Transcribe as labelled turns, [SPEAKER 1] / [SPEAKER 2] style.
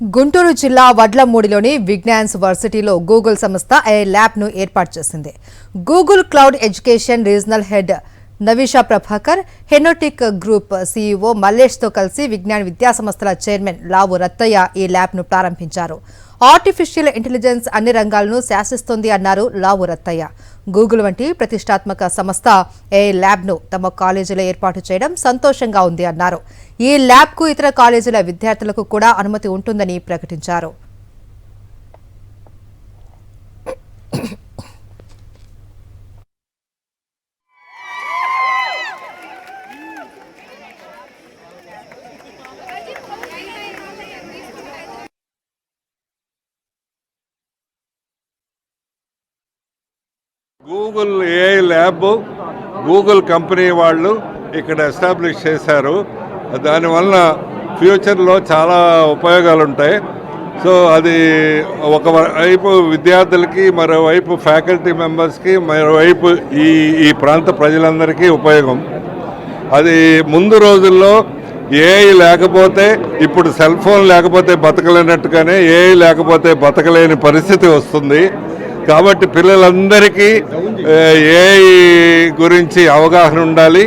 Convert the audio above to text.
[SPEAKER 1] గుంటూరు జిల్లా వడ్లమూడిలోని విజ్ఞాన్స్ వర్సిటీలో గూగుల్ సంస్థ ఏ ల్యాబ్ను ఏర్పాటు చేసింది. Google cloud education regional head Naveesha Prabhakar, Henotic group CEO మల్లేష్తో కలిసి విజ్ఞాన్ విద్యాసంస్థల చైర్మన్ లావు రత్తయ్య ఈ ల్యాబ్ను ప్రారంభించారు. ఆర్టిఫిషియల్ ఇంటెలిజెన్స్ అన్ని రంగాలను శాసిస్తోంది అన్నారు లావు రత్తయ్య. గూగుల్ వంటి ప్రతిష్టాత్మక సంస్థ ఏ ల్యాబ్ను తమ కాలేజీలో ఏర్పాటు చేయడం సంతోషంగా ఉంది అన్నారు. ఈ ల్యాబ్కు ఇతర కాలేజీల విద్యార్థులకు కూడా అనుమతి ఉంటుందని ప్రకటించారు.
[SPEAKER 2] Google AI lab Google company వాళ్ళు ఇక్కడ ఎస్టాబ్లిష్ చేశారు. దానివల్ల ఫ్యూచర్లో చాలా ఉపయోగాలు ఉంటాయి. సో అది ఒకవైపు విద్యార్థులకి, మరోవైపు ఫ్యాకల్టీ మెంబర్స్కి, మరోవైపు ఈ ప్రాంత ప్రజలందరికీ ఉపయోగం. అది ముందు రోజుల్లో ఏఐ లేకపోతే, ఇప్పుడు సెల్ ఫోన్ లేకపోతే బతకలేనట్టుగానే ఏఐ లేకపోతే బతకలేని పరిస్థితి వస్తుంది. కాబట్టి పిల్లలందరికీ ఏఐ గురించి అవగాహన ఉండాలి.